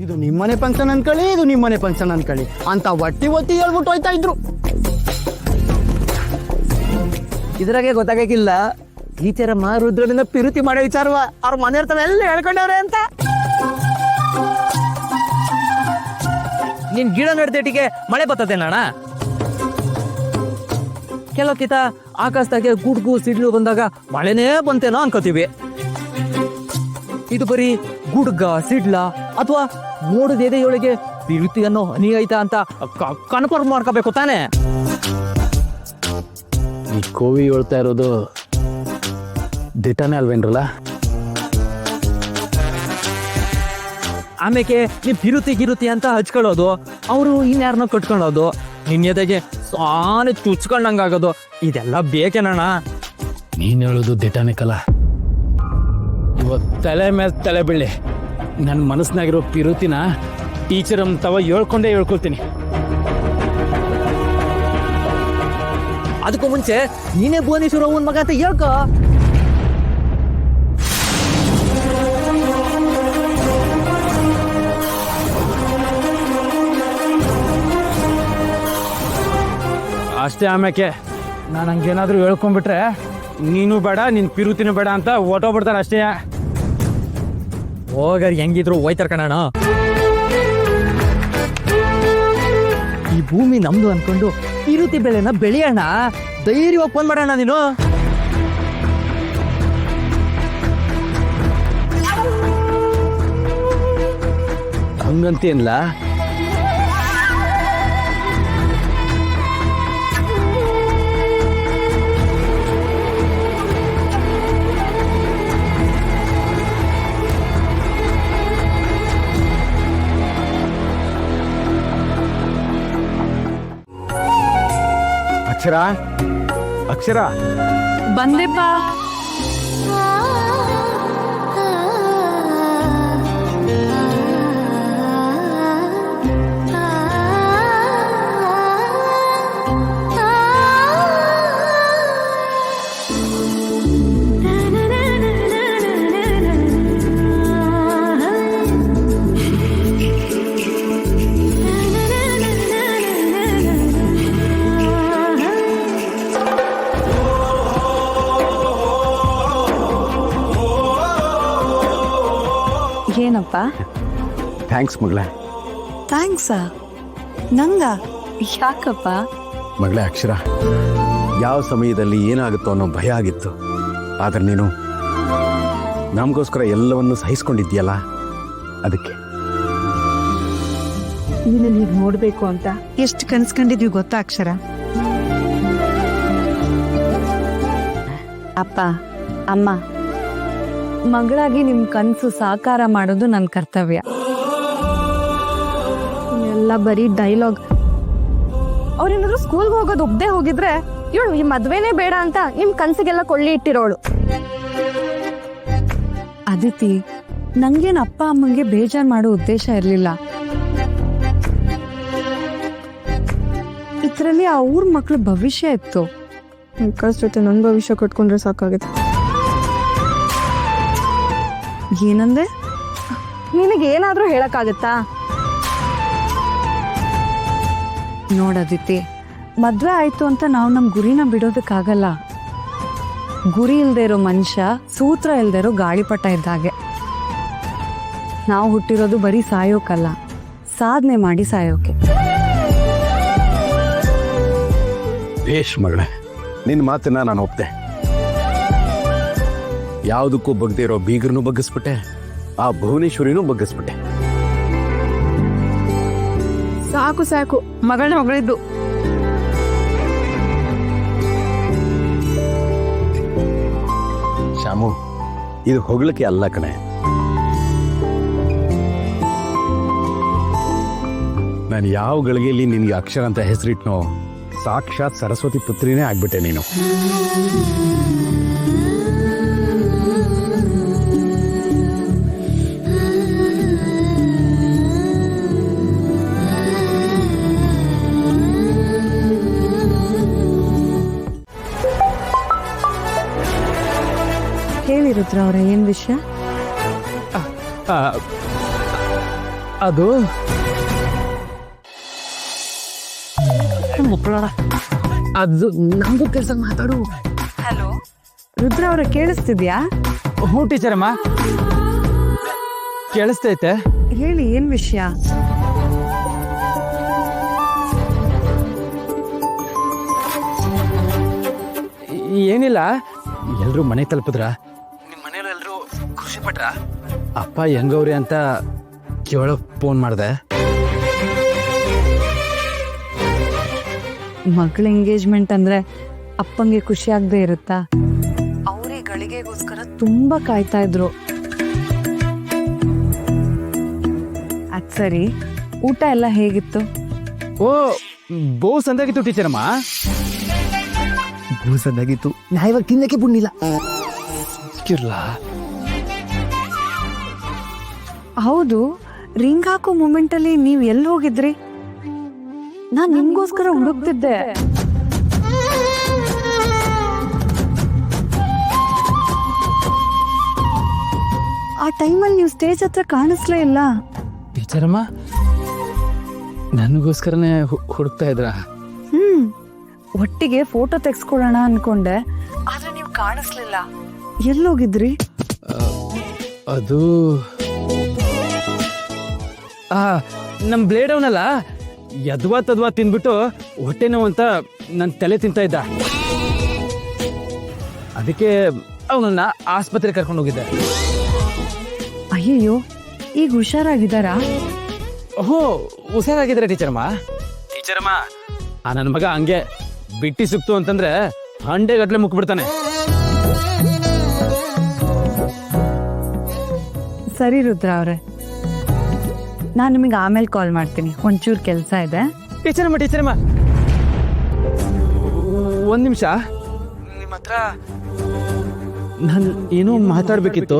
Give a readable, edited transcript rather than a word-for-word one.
ಇದು ನಿಮ್ಮನೆ ಫಂಕ್ಷನ್ ಅನ್ಕೊಳ್ಳಿ, ಇದು ನಿಮ್ಮನೆ ಫಂಕ್ಷನ್ ಅನ್ಕೊಳ್ಳಿ ಅಂತ ಒತ್ತಿ ಹೇಳ್ಬಿಟ್ಟು ಹೋಯ್ತಾ ಇದ್ರು. ಇದ್ರಾಗೆ ಗೊತ್ತಾಗಕ್ಕಿಲ್ಲ ಈ ತರ ರುದ್ರನಿಂದ ಪಿರುತಿ ಮಾಡೋ ವಿಚಾರವ ಅವ್ರ ಮನೆಯವ್ರ ತವ ಎಲ್ಲ ಹೇಳ್ಕೊಂಡವ್ರೆ ಅಂತ. ನೀನ್ ಗಿಡ ನಡ್ದೇಟಿಗೆ ಮಳೆ ಬರ್ತದೇನಣ್ಣ? ಕೆಲವಕ್ಕಿತ ಆಕಾಶದಾಗೆ ಗುಡ್ಗು ಸಿಡ್ಲು ಬಂದಾಗ ಮಳೆನೇ ಬಂತೇನೋ ಅನ್ಕೋತೀವಿ. ಇದು ಬರೀ ಗುಡ್ಗ ಸಿಡ್ಲ ಅಥವಾ ಮೋಡದ ಎದೆಯೊಳಗೆ ಪಿರುತಿ ಅನ್ನೋ ಹನಿ ಐತಾ ಅಂತ ಕನ್ಫರ್ಮ್ ಮಾಡ್ಕೋಬೇಕು ತಾನೆ. ಈ ಕೋವಿ ಹೇಳ್ತಾ ಇರೋದು ದಿಟನೇ ಅಲ್ವೇನ್ರಲ್ಲ? ಆಮೇಲೆ ನೀವ್ ಗಿರುತಿ ಅಂತ ಹಚ್ಕೊಳ್ಳೋದು, ಅವರು ಇನ್ಯಾರನ್ನ ಕಟ್ಕೊಳ್ಳೋದು, ನಿನ್ ಎದೆಗೆ ಸಾನೆ ಚುಚ್ಕೊಂಡಂಗಾಗೋದು, ಇದೆಲ್ಲ ಬೇಕೇನಣ್ಣ? ನೀನ್ ಹೇಳೋದು ದಿಟನೇ ಕಲ. ಇವತ್ತು ತಲೆ ಮೇಲೆ ತಲೆ ಬೀಳಿ ನನ್ನ ಮನಸ್ಸಿನಾಗಿರೋ ಪಿರುತಿನ ಟೀಚರ್ ತವ ಹೇಳ್ಕೊಳ್ತೀನಿ. ಅದಕ್ಕೂ ಮುಂಚೆ ನೀನೇ ಭುವನೇಶ್ವರ ಅವನ್ ಮಗ ಅಂತ ಹೇಳ್ಕೊ. ಅಷ್ಟೇ. ಆಮ್ಯಾಕೆ ನಾನು ಹಂಗೇನಾದ್ರೂ ಹೇಳ್ಕೊಂಡ್ಬಿಟ್ರೆ ನೀನು ಬೇಡ ನಿನ್ ಪಿರುತಿನೂ ಬೇಡ ಅಂತ ಹೊಟ್ಟೋಗ್ಬಿಡ್ತಾರೆ ಅಷ್ಟೇ. ಹೋಗರ್ ಹೆಂಗಿದ್ರು ಹೋಯ್ತಾರ ಕಣಣ. ಈ ಭೂಮಿ ನಮ್ದು ಅನ್ಕೊಂಡು ಪಿರುತಿ ಬೆಳೆನ ಬೆಳೆಯೋಣ. ಧೈರ್ಯವಾಗಿ ಫೋನ್ ಮಾಡೋಣ ನೀನು. ಹಂಗಂತೇನಿಲ್ಲ. ಅಕ್ಷರ ಬಂದೆಪ್ಪ. ಏನಪ್ಪ? ಥ್ಯಾಂಕ್ಸ್ ಮಗಳೇ. ಥ್ಯಾಂಕ್ಸಾ? ನಂಗ? ಯಾಕಪ್ಪ? ಮಗಳೇ ಅಕ್ಷರ, ಯಾವ ಸಮಯದಲ್ಲಿ ಏನಾಗುತ್ತೋ ಅನ್ನೋ ಭಯ ಆಗಿತ್ತು. ಆದ್ರೆ ನೀನು ನಮಗೋಸ್ಕರ ಎಲ್ಲವನ್ನು ಸಹಿಸ್ಕೊಂಡಿದ್ಯಲ್ಲ, ಅದಕ್ಕೆ. ನೀನು ಈಗ ನೋಡ್ಬೇಕು ಅಂತ ಎಷ್ಟು ಕನ್ಸ್ಕೊಂಡಿದ್ವಿ ಗೊತ್ತಾ ಅಕ್ಷರ? ಅಪ್ಪ ಅಮ್ಮ, ಮಗಳಾಗಿ ನಿಮ್ ಕನ್ಸು ಸಾಕಾರ ಮಾಡೋದು ನನ್ನ ಕರ್ತವ್ಯ. ಎಲ್ಲ ಬರೀ ಡೈಲಾಗ್. ಅವ್ರೇನಾದ್ರು ಸ್ಕೂಲ್ಗೆ ಹೋಗೋದು ಒಬ್ಬದೇ ಹೋಗಿದ್ರೆ ಇವಳು ಈ ಮದ್ವೆನೇ ಬೇಡ ಅಂತ ನಿಮ್ ಕನ್ಸಿಗೆಲ್ಲ ಕೊಳ್ಳಿ ಇಟ್ಟಿರೋಳು. ಅದಿತಿ, ನಂಗೇನ್ ಅಪ್ಪ ಅಮ್ಮಂಗೆ ಬೇಜಾರ್ ಮಾಡೋ ಉದ್ದೇಶ ಇರ್ಲಿಲ್ಲ. ಇದ್ರಲ್ಲಿ ಅವ್ರ ಮಕ್ಳ ಭವಿಷ್ಯ ಇತ್ತು. ಜೊತೆ ನನ್ ಭವಿಷ್ಯ ಕಟ್ಕೊಂಡ್ರೆ ಸಾಕಾಗುತ್ತೆ. ಏನಂದೆ? ನಿನಗೇನಾದ್ರೂ ಹೇಳಕ್ಕಾಗತ್ತಾ? ನೋಡದಿತಿ, ಮದ್ವೆ ಆಯ್ತು ಅಂತ ನಾವು ನಮ್ ಗುರಿನ ಬಿಡೋದಕ್ಕಾಗಲ್ಲ. ಗುರಿ ಇಲ್ದೇ ಇರೋ ಮನುಷ್ಯ ಸೂತ್ರ ಇಲ್ದೇ ಇರೋ ಗಾಳಿಪಟ ಇದ್ದಾಗೆ. ನಾವು ಹುಟ್ಟಿರೋದು ಬರೀ ಸಾಯೋಕಲ್ಲ, ಸಾಧನೆ ಮಾಡಿ ಸಾಯೋಕೆ. ಬೇಷ್ ಮಗಳೇ, ನಿನ್ನ ಮಾತನ್ನ ನಾನು ಒಪ್ತೆ. ಯಾವುದಕ್ಕೂ ಬಗ್ದೇ ಇರೋ ಬೀಗರನ್ನು ಬಗ್ಗಿಸ್ಬಿಟ್ಟೆ, ಆ ಭುವನೇಶ್ವರಿನೂ ಬಗ್ಗಿಸ್ಬಿಟ್ಟೆ. ಸಾಕು ಸಾಕು, ಮಗಳನ್ನ ಹೊಗಳಿದ್ದು. ಶಾಮು, ಇದು ಹೊಗಳಿಕೆ ಅಲ್ಲ ಕಣೆ. ನಾನು ಯಾವ ಗಳಿಗೆಯಲ್ಲಿ ನಿನ್ಗೆ ಅಕ್ಷರ ಅಂತ ಹೆಸರಿಟ್ನೋ, ಸಾಕ್ಷಾತ್ ಸರಸ್ವತಿ ಪುತ್ರಿನೇ ಆಗ್ಬಿಟ್ಟೆ ನೀನು. ಹೇಳಿ ರುದ್ರ ಅವ್ರ, ಏನ್ ವಿಷಯ? ಅದು ಅದು ನಮಗೂ ಕೆಲಸ ಮಾತಾಡು. ಹಲೋ ರುದ್ರ ಅವ್ರ ಕೇಳಿಸ್ತಿದ್ಯಾ? ಹ್ಞೂ ಟೀಚರಮ್ಮ, ಕೇಳಿಸ್ತೈತೆ. ಹೇಳಿ ಏನ್ ವಿಷಯ? ಏನಿಲ್ಲ, ಎಲ್ರು ಮನೆ ತಲುಪಿದ್ರ? ನಿಮ್ಮ ಮನೇಲಿ ಎಲ್ರು ಖುಷಿ ಪಟ್ರ? ಅಪ್ಪ ಹೆಂಗವ್ರಿ ಅಂತ ಕೇಳೋಕ್ ಫೋನ್ ಮಾಡಿದೆ. ಮಗಳ ಎಂಗೇಜ್ಮೆಂಟ್ ಅಂದ್ರೆ ಅಪ್ಪಂಗೆ ಖುಷಿ ಆಗದೆ ಇರುತ್ತಾ? ಅವ್ರ ಗಳಿಗೆಗೋಸ್ಕರ ತುಂಬಾ ಕಾಯ್ತಾ ಇದ್ರು. ಅದ್ ಸರಿ, ಊಟ ಎಲ್ಲ ಹೇಗಿತ್ತು? ಓ, ಬಹು ಸಂದಾಗಿತ್ತು ಟೀಚರಮ್ಮ. ಭೂಸಂದಾಗಿತ್ತು. ನಾ ಇವಾಗ ತಿನ್ನಕ್ಕೆ ಬುಣ್ಣಿಲ್ಲ. ಹೌದು, ರಿಂಗ್ ಹಾಕೋ ಮೂಮೆಂಟ್ ಅಲ್ಲಿ ನೀವ್ ಎಲ್ಲಿ ಹೋಗಿದ್ರಿ? ನಾನ್ ನಿಮ್ಗೋಸ್ಕರ ಹುಡುಕ್ತಿದ್ದೆ. ಆ ಟೈಮಲ್ಲಿ ನೀವು ಸ್ಟೇಜ್ ಹತ್ರ ಕಾಣಿಸ್ಲೇ ಇಲ್ಲ. ಟೀಚರಮ್ಮ, ನನಗೋಸ್ಕರನೇ ಹುಡುಕ್ತಾ ಇದ್ರ? ಒಟ್ಟಿಗೆ ಫೋಟೋ ತೆಗ್ಸ್ಕೊಳ್ಳೋಣ ಅನ್ಕೊಂಡೆ, ಆದ್ರೆ ನೀವು ಕಾಣಿಸ್ಲಿಲ್ಲ. ಎಲ್ಲೋಗಿದ್ರಿ? ಅದು ನಮ್ ಬ್ಲೇಡ್ ಅವನಲ್ಲ, ಯದ್ವಾ ತದ್ವಾ ತಿಂದ್ಬಿಟ್ಟು ಹೊಟ್ಟೆ ನೋವು ಅಂತ ನನ್ನ ತಲೆ ತಿಂತ ಇದ್ದ. ಅದಕ್ಕೆ ಅವನನ್ನ ಆಸ್ಪತ್ರೆ ಕರ್ಕೊಂಡು ಹೋಗಿದ್ದೆ. ಅಯ್ಯಯ್ಯೋ, ಈಗ ಹುಷಾರಾಗಿದ್ದಾರಾ? ಓಹೋ, ಹುಷಾರಾಗಿದ್ರೆ ಟೀಚರಮ್ಮ. ಟೀಚರಮ್ಮ, ಆ ನನ್ನ ಮಗ ಹಂಗೆ ಬಿಟ್ಟಿ ಸಿಕ್ತು ಅಂತಂದ್ರೆ ಹಂಡೆಗಟ್ಲೆ ಮುಕ್ಬಿಡ್ತಾನೆ. ಸರಿ ರುದ್ರ ಅವ್ರೆ, ನಾನು ನಿಮಗೆ ಆಮೇಲೆ ಕಾಲ್ ಮಾಡ್ತೀನಿ, ಒಂಚೂರು ಕೆಲಸ ಇದೆ. ಟೀಚರಮ್ಮ, ಒಂದ್ ನಿಮಿಷ. ನಿಮ್ಮ ಹತ್ರ ನಾನು ಏನೋ ಮಾತಾಡ್ಬೇಕಿತ್ತು.